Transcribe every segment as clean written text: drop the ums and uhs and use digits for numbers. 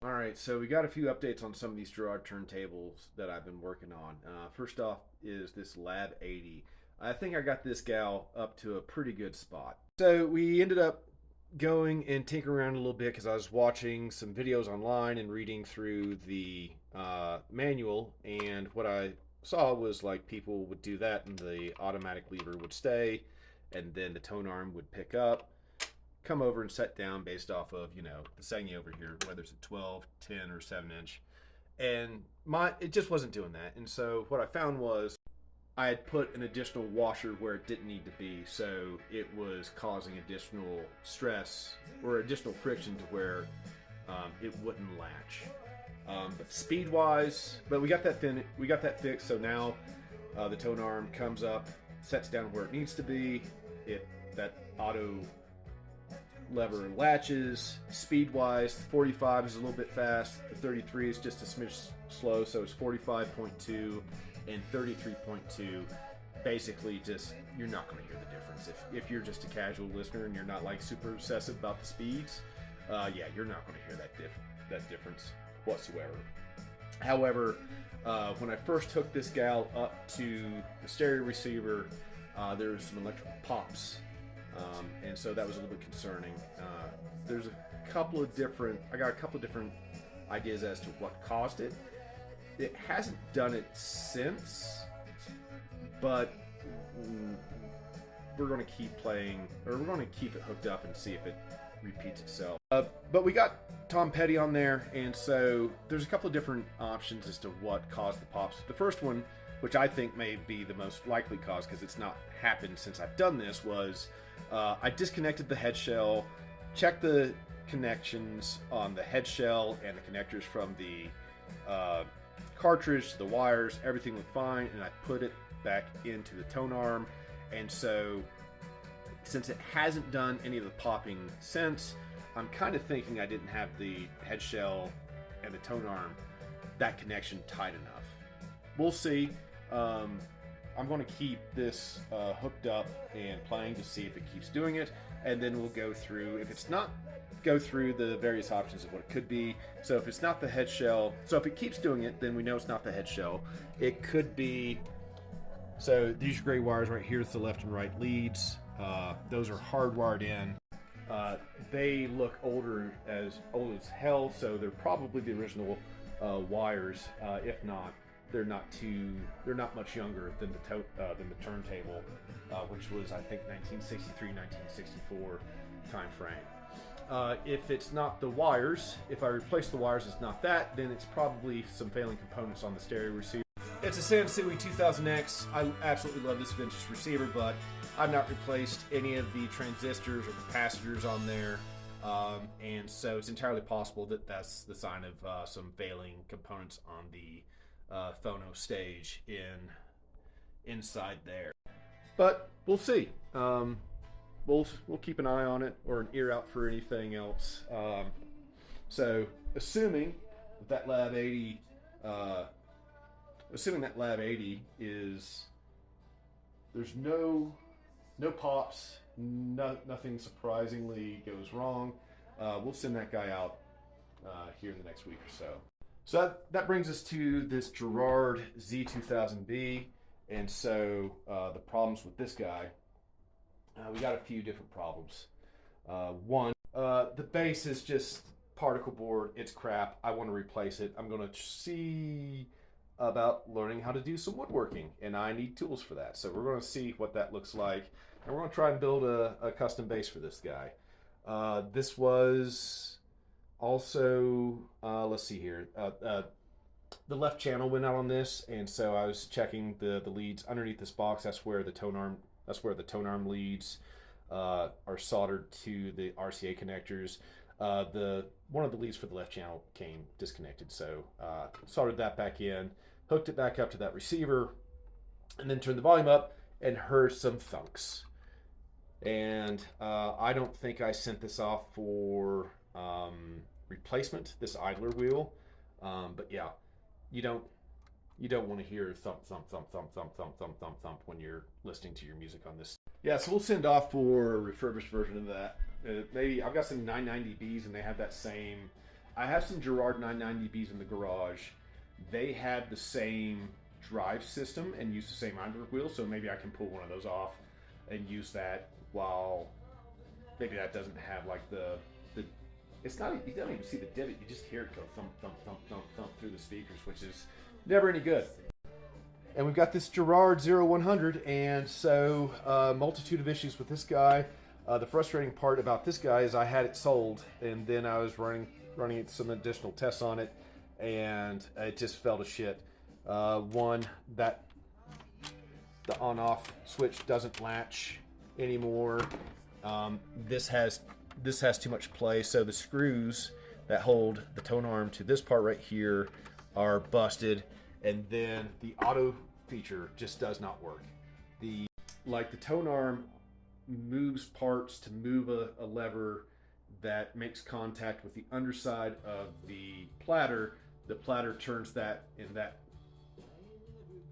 All right, so we got a few updates on some of these Garrard turntables that I've been working on. First off is this Lab 80. I think I got this gal up to a pretty good spot. So we ended up going and tinkering around a little bit because I was watching some videos online and reading through the manual, and what I saw was like people would do that and the automatic lever would stay, and then the tone arm would pick up, come over and set down based off of, the setting over here, whether it's a 12, 10, or 7 inch. And it just wasn't doing that. And so what I found was I had put an additional washer where it didn't need to be, so it was causing additional stress or additional friction to where it wouldn't latch. But speed wise, but we got that fixed. So now the tone arm comes up, sets down where it needs to be. That auto lever latches. Speed wise, 45 is a little bit fast. The 33 is just a smidge slow, so it's 45.2 and 33.2. Basically, just you're not going to hear the difference if you're just a casual listener and you're not like super obsessive about the speeds. Yeah, you're not going to hear that difference whatsoever. However, when I first hooked this gal up to the stereo receiver, there was some electrical pops. And so that was a little bit concerning. There's I got a couple of different ideas as to what caused it. It hasn't done it since, but we're going to keep playing, or we're going to keep it hooked up and see if it repeats itself. But we got Tom Petty on there, and so there's a couple of different options as to what caused the pops. The first one, which I think may be the most likely cause because it's not happened since I've done this, was I disconnected the head shell, checked the connections on the head shell and the connectors from the cartridge to the wires. Everything looked fine, and I put it back into the tone arm. And so since it hasn't done any of the popping since, I'm kind of thinking I didn't have the head shell and the tone arm, that connection tight enough. We'll see. I'm going to keep this hooked up and playing to see if it keeps doing it, and then we'll go through, if it's not, go through the various options of what it could be. So if it's not the head shell, so if it keeps doing it, then we know it's not the head shell. It could be, so these gray wires right here, it's the left and right leads. Those are hardwired in. They look old as hell, so they're probably the original wires. If not, they're not much younger than the turntable, which was, I think, 1963, 1964 time frame. If it's not the wires, if I replace the wires, it's not that, then it's probably some failing components on the stereo receiver. It's a Sansui 2000X. I absolutely love this vintage receiver, but I've not replaced any of the transistors or capacitors on there, and so it's entirely possible that that's the sign of some failing components on the phono stage inside there. But we'll see. We'll keep an eye on it, or an ear out for anything else. So assuming that Lab 80, is, there's no pops, nothing surprisingly goes wrong, we'll send that guy out here in the next week or so. So that brings us to this Garrard Z2000B, and so the problems with this guy, we got a few different problems. One, the bass is just particle board, it's crap, I want to replace it. I'm going to see about learning how to do some woodworking, and I need tools for that. So we're going to see what that looks like, and we're going to try and build a custom bass for this guy. This was also, let's see here, the left channel went out on this, and so I was checking the leads underneath this box. That's where the tone arm leads are soldered to the RCA connectors. One of the leads for the left channel came disconnected, so soldered that back in, hooked it back up to that receiver, and then turned the volume up and heard some thunks. And I don't think I sent this off for replacement, this idler wheel, but yeah, you don't want to hear thump thump thump thump thump thump thump thump thump when you're listening to your music on this. Yeah, so we'll send off for a refurbished version of that. Maybe I've got some 990Bs, and they have that same I have some Garrard 990Bs in the garage. They had the same drive system and use the same ironwork wheel, so maybe I can pull one of those off and use that while maybe that doesn't have like the it's not, you don't even see the divot, you just hear it go thump, thump, thump, thump, thump through the speakers, which is never any good. And we've got this Garrard 0100, and so multitude of issues with this guy. The frustrating part about this guy is I had it sold, and then I was running some additional tests on it, and it just fell to shit. One, that the on-off switch doesn't latch anymore. This has too much play, so the screws that hold the tone arm to this part right here are busted, and then the auto feature just does not work. The tone arm moves parts to move a lever that makes contact with the underside of the platter. The platter turns that, and that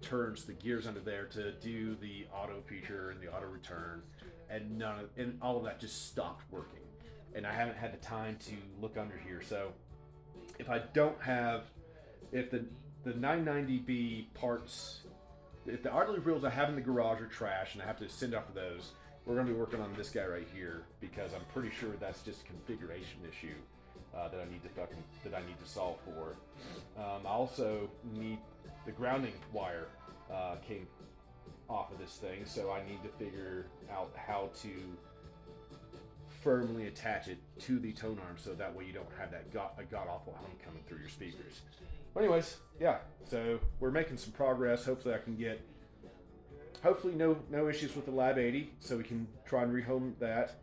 turns the gears under there to do the auto feature and the auto return, and all of that just stopped working. And I haven't had the time to look under here. So if the 990B parts, if the artillery wheels I have in the garage are trash and I have to send out for those, we're going to be working on this guy right here, because I'm pretty sure that's just a configuration issue that I need to solve for. I also need the grounding wire came off of this thing, so I need to figure out how to firmly attach it to the tone arm, so that way you don't have that god-awful hum coming through your speakers. But anyways, yeah, so we're making some progress. Hopefully I can get, no issues with the Lab 80, so we can try and rehome that,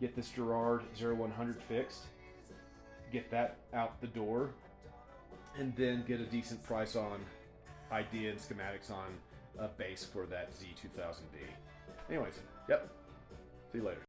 get this Garrard 0100 fixed, get that out the door, and then get a decent price on idea and schematics on a base for that Z2000B. Anyways, yep, see you later.